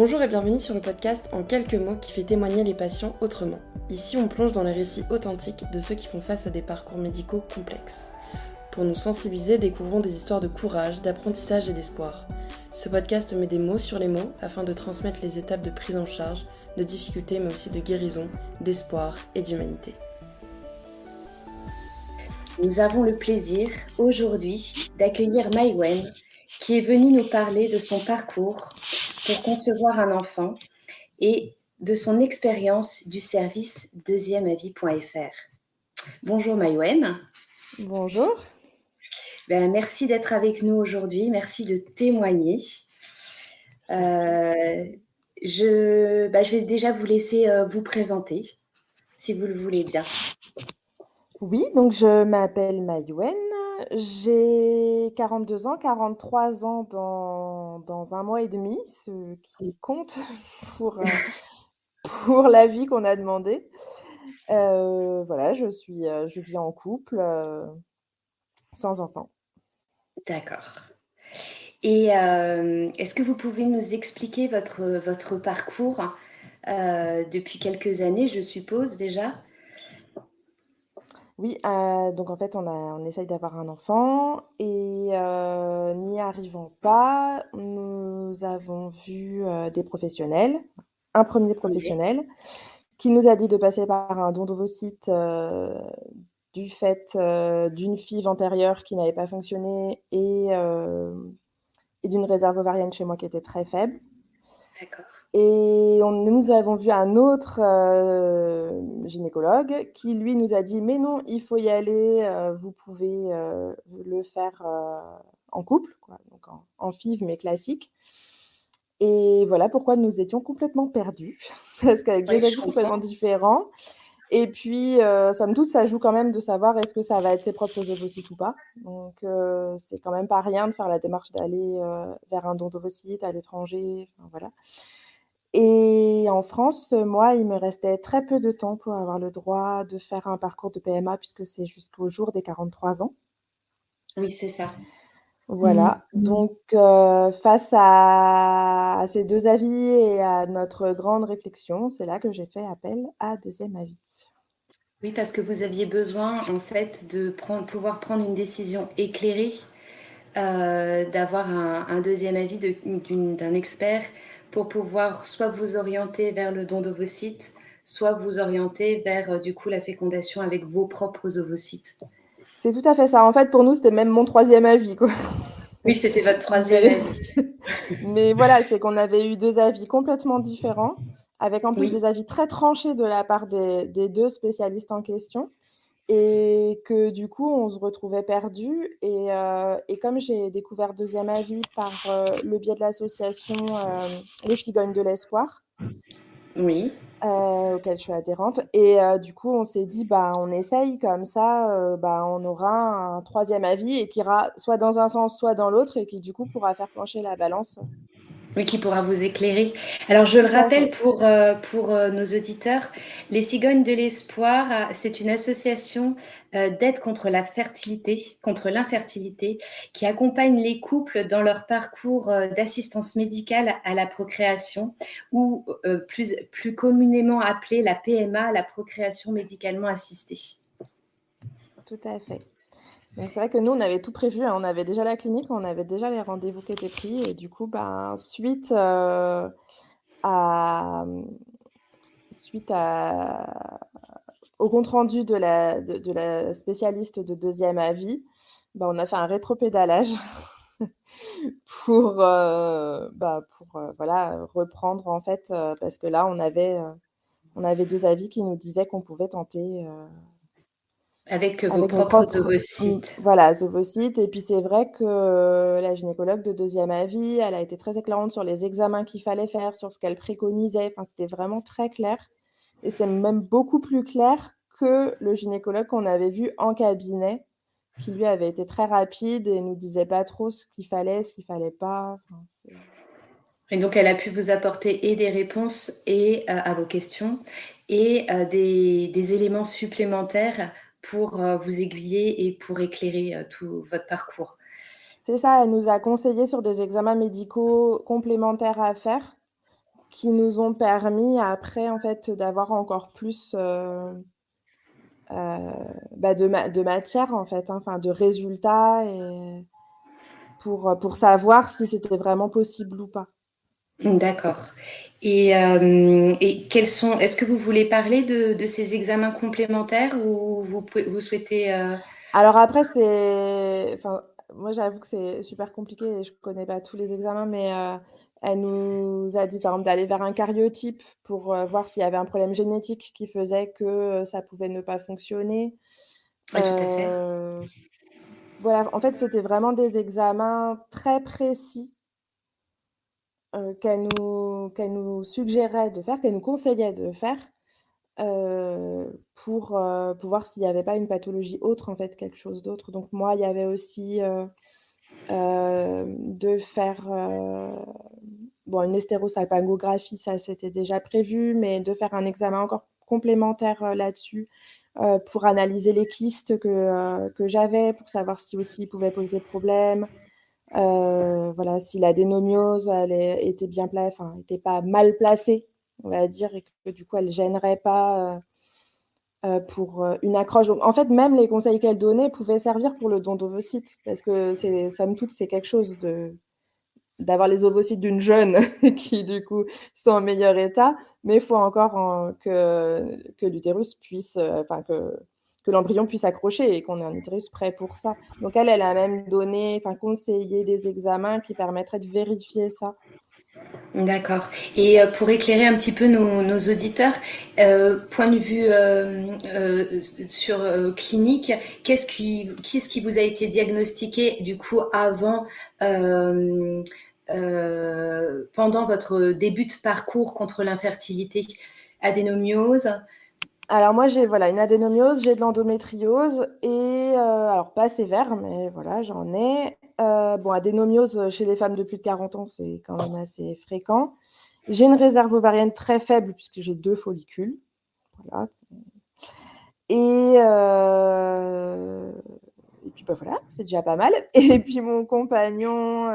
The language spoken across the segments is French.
Bonjour et bienvenue sur le podcast En quelques mots qui fait témoigner les patients autrement. Ici, on plonge dans les récits authentiques de ceux qui font face à des parcours médicaux complexes. Pour nous sensibiliser, découvrons des histoires de courage, d'apprentissage et d'espoir. Ce podcast met des mots sur les mots afin de transmettre les étapes de prise en charge, de difficultés mais aussi de guérison, d'espoir et d'humanité. Nous avons le plaisir aujourd'hui d'accueillir Maïwenn qui est venue nous parler de son parcours pour concevoir un enfant et de son expérience du service deuxièmeavis.fr. Bonjour Maïwenn. Bonjour. Merci d'être avec nous aujourd'hui, merci de témoigner. Je vais déjà vous laisser vous présenter, si vous le voulez bien. Oui, donc je m'appelle Maïwenn, j'ai 42 ans, 43 ans dans un mois et demi, ce qui compte pour la vie qu'on a demandé. Voilà, je vis en couple, sans enfant. D'accord. Et est-ce que vous pouvez nous expliquer votre parcours depuis quelques années, je suppose déjà? Oui, donc en fait, on essaye d'avoir un enfant et n'y arrivant pas, nous avons vu, des professionnels. Un premier Oui. professionnel qui nous a dit de passer par un don d'ovocytes, du fait, d'une FIV antérieure qui n'avait pas fonctionné et d'une réserve ovarienne chez moi qui était très faible. D'accord. Et nous avons vu un autre gynécologue qui, lui, nous a dit: «Mais non, il faut y aller, vous pouvez le faire en couple», quoi, donc en FIV mais classique. Et voilà pourquoi nous étions complètement perdus, parce qu'avec Oui, 2 je avis comprends. complètement différents. Et puis, somme toute, ça joue quand même de savoir est-ce que ça va être ses propres ovocytes ou pas. Donc, c'est quand même pas rien de faire la démarche d'aller vers un don d'ovocytes à l'étranger, enfin voilà. Et en France, moi, il me restait très peu de temps pour avoir le droit de faire un parcours de PMA puisque c'est jusqu'au jour des 43 ans. Oui, c'est ça. Voilà, donc face à ces 2 avis et à notre grande réflexion, c'est là que j'ai fait appel à Deuxième Avis. Oui, parce que vous aviez besoin, en fait, de pouvoir prendre une décision éclairée, d'avoir un deuxième avis d'un expert pour pouvoir soit vous orienter vers le don d'ovocytes, soit vous orienter vers, du coup, la fécondation avec vos propres ovocytes. C'est tout à fait ça. En fait, pour nous, c'était même mon 3e avis, quoi. Oui, c'était votre troisième Mais avis. mais voilà, c'est qu'on avait eu 2 avis complètement différents, avec en plus Oui. des avis très tranchés de la part des 2 spécialistes en question et que du coup, on se retrouvait perdus et comme j'ai découvert Deuxième Avis par, le biais de l'association, Les Cigognes de l'Espoir, Oui. auquel je suis adhérente et du coup, on s'est dit: «Bah, on essaye comme ça, bah, on aura un 3e avis et qui ira soit dans un sens, soit dans l'autre et qui du coup pourra faire pencher la balance». Oui, qui pourra vous éclairer. Alors, je le Tout à rappelle fait. pour nos auditeurs, les Cigognes de l'Espoir, c'est une association d'aide contre la fertilité, contre l'infertilité, qui accompagne les couples dans leur parcours d'assistance médicale à la procréation, ou plus communément appelée la PMA, la procréation médicalement assistée. Tout à fait. Donc c'est vrai que nous, on avait tout prévu, hein. On avait déjà la clinique, on avait déjà les rendez-vous qui étaient pris et du coup, ben, à, mmh, suite à au compte rendu de la spécialiste de deuxième avis, bah, on a fait un rétropédalage voilà, reprendre en fait, parce que là, on avait 2 avis qui nous disaient qu'on pouvait tenter, Avec vos avec nos propres propres ovocytes. voilà, ovocytes et puis c'est vrai que la gynécologue de deuxième avis, elle a été très éclairante sur les examens qu'il fallait faire, sur ce qu'elle préconisait, enfin, c'était vraiment très clair et c'était même beaucoup plus clair que le gynécologue qu'on avait vu en cabinet, qui lui avait été très rapide et nous disait pas trop ce qu'il fallait pas, enfin, c'est Et donc, elle a pu vous apporter et des réponses et à vos questions et des éléments supplémentaires pour vous aiguiller et pour éclairer tout votre parcours. c'est ça, elle nous a conseillé sur des examens médicaux complémentaires à faire qui nous ont permis après, en fait, d'avoir encore plus de matière, en fait, hein, enfin, de résultats et pour savoir si c'était vraiment possible ou pas. D'accord. Et est-ce que vous voulez parler de ces examens complémentaires ou vous souhaitez... Alors après, enfin, moi, j'avoue que c'est super compliqué et je connais pas tous les examens, mais elle nous a dit, par exemple, d'aller vers un cariotype pour voir s'il y avait un problème génétique qui faisait que ça pouvait ne pas fonctionner. Oui, tout à fait. Voilà, en fait, c'était vraiment des examens très précis qu'elle nous suggérait de faire, qu'elle nous conseillait de faire pour voir s'il y avait pas une pathologie autre, en fait, quelque chose d'autre. Donc moi, il y avait aussi de faire bon, une hystérosalpingographie, ça c'était déjà prévu, mais de faire un examen encore complémentaire là-dessus pour analyser les kystes que j'avais, pour savoir si aussi ils pouvaient poser problème. Voilà, si l'adénomiose était bien enfin, était pas mal placée, on va dire, et que du coup elle gênerait pas pour une accroche. Donc, en fait, même les conseils qu'elle donnait pouvaient servir pour le don d'ovocytes, parce que somme toute, c'est quelque chose d'avoir les ovocytes d'une jeune qui, du coup, sont en meilleur état, mais il faut encore que l'utérus puisse, enfin, que l'embryon puisse accrocher et qu'on ait un utérus prêt pour ça. Donc, elle a même donné, enfin, conseillé des examens qui permettraient de vérifier ça. D'accord. Et pour éclairer un petit peu nos auditeurs, point de vue sur clinique, qu'est-ce qui vous a été diagnostiqué du coup avant, pendant votre début de parcours contre l'infertilité? Adénomiose? Alors moi, j'ai voilà, une adénomiose, j'ai de l'endométriose et alors pas sévère, mais voilà, j'en ai. Bon, adénomiose chez les femmes de plus de 40 ans, c'est quand même assez fréquent. J'ai une réserve ovarienne très faible puisque j'ai 2 follicules. Voilà. Et, et puis bah voilà, c'est déjà pas mal. Et puis mon compagnon,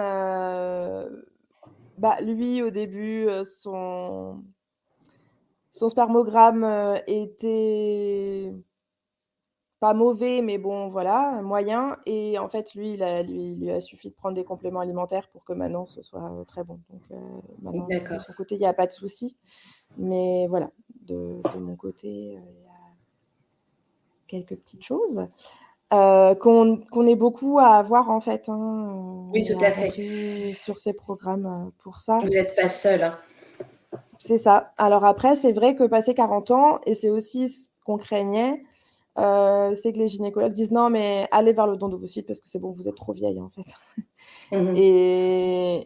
bah lui au début, son spermogramme était pas mauvais, mais bon, voilà, moyen. Et en fait, lui, il lui a suffi de prendre des compléments alimentaires pour que maintenant ce soit très bon. Donc maintenant, de D'accord. son côté, il n'y a pas de souci. Mais voilà, de mon côté, il y a quelques petites choses qu'on est beaucoup à avoir en fait. Hein, Oui, on est tout à à fait. rentrer sur ces programmes pour ça. Vous n'êtes pas seul, hein. C'est ça. Alors après, c'est vrai que passer 40 ans, et c'est aussi ce qu'on craignait, c'est que les gynécologues disent non, mais allez vers le don d'ovocytes parce que c'est bon, vous êtes trop vieille en fait. Mhm.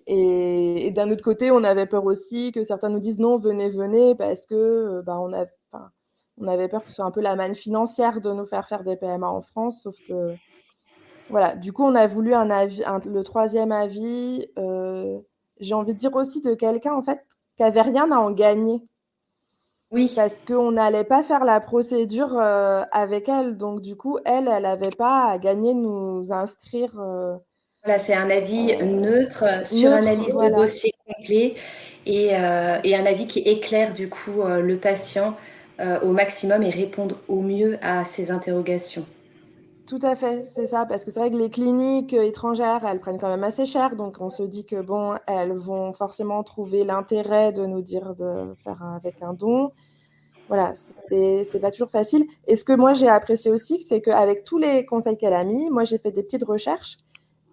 Et d'un autre côté, on avait peur aussi que certains nous disent non, venez, venez, parce que bah, on avait peur que ce soit un peu la manne financière de nous faire des PMA en France, sauf que voilà. Du coup, on a voulu un avis, le troisième avis. J'ai envie de dire aussi de quelqu'un en fait qui avait rien à en gagner Oui. parce qu'on n'allait pas faire la procédure avec elle. Donc, du coup, elle n'avait pas à gagner de nous inscrire Voilà, c'est un avis neutre sur neutre. analyse de Voilà, dossier complet et un avis qui éclaire du coup le patient au maximum et répondre au mieux à ses interrogations. tout à fait, c'est ça. Parce que c'est vrai que les cliniques étrangères, elles prennent quand même assez cher. Donc, on se dit que bon, elles vont forcément trouver l'intérêt de nous dire de faire avec un don. Voilà, c'est pas toujours facile. Et ce que moi j'ai apprécié aussi, c'est qu'avec tous les conseils qu'elle a mis, moi j'ai fait des petites recherches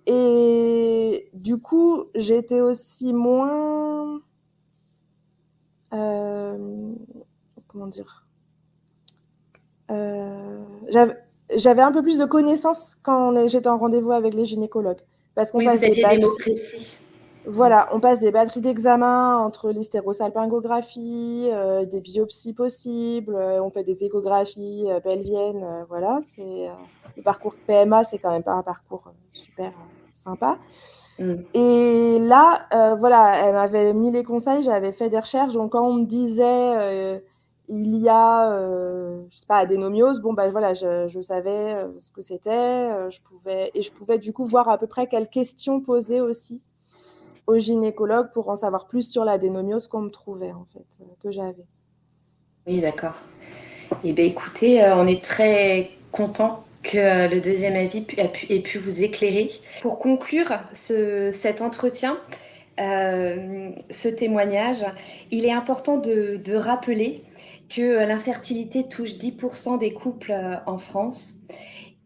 et du coup j'étais aussi moins, euh, comment dire, euh, j'avais j'avais un peu plus de connaissances quand j'étais en rendez-vous avec les gynécologues parce qu'on Oui, passe vous des aviez des mots batteries. précis. Voilà, on passe des batteries d'examens entre l'hystérosalpingographie, des biopsies possibles, on fait des échographies pelviennes, voilà. Le parcours PMA, c'est quand même pas un parcours super sympa. Mm. Et là, voilà, elle m'avait mis les conseils, j'avais fait des recherches. Donc, quand on me disait il y a, je sais pas, adénomiose, bon, ben voilà, je savais ce que c'était. Je pouvais du coup voir à peu près quelles questions poser aussi au gynécologue pour en savoir plus sur l'adénomiose qu'on me trouvait, en fait, que j'avais. Oui, d'accord. Eh bien, écoutez, on est très content que le deuxième avis ait pu vous éclairer. Pour conclure cet entretien, ce témoignage, il est important de rappeler que l'infertilité touche 10% des couples en France.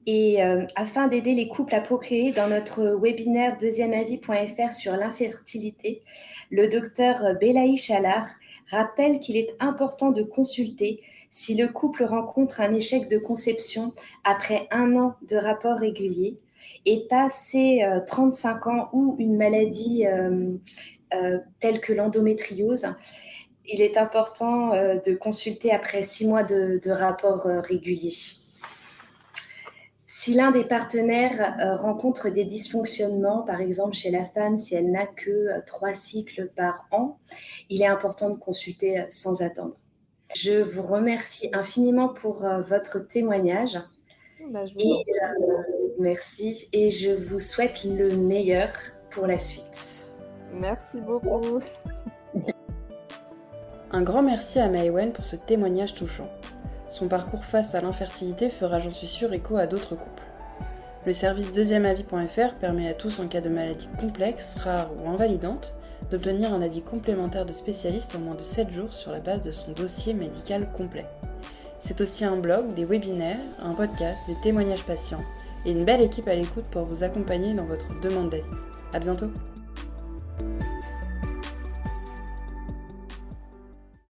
Et afin d'aider les couples à procréer, dans notre webinaire deuxièmeavis.fr sur l'infertilité, le docteur Belaï Chalard rappelle qu'il est important de consulter si le couple rencontre un échec de conception après 1 an de rapport régulier et passé 35 ans ou une maladie telle que l'endométriose. Il est important de consulter après 6 mois de rapport régulier. Si l'un des partenaires rencontre des dysfonctionnements, par exemple chez la femme, si elle n'a que 3 cycles par an, il est important de consulter sans attendre. Je vous remercie infiniment pour votre témoignage. Merci et je vous souhaite le meilleur pour la suite. Merci beaucoup. Un grand merci à Maëwen pour ce témoignage touchant. Son parcours face à l'infertilité fera, j'en suis sûre, écho à d'autres couples. Le service deuxièmeavis.fr permet à tous, en cas de maladie complexe, rare ou invalidante, d'obtenir un avis complémentaire de spécialiste en moins de 7 jours sur la base de son dossier médical complet. C'est aussi un blog, des webinaires, un podcast, des témoignages patients et une belle équipe à l'écoute pour vous accompagner dans votre demande d'avis. À bientôt!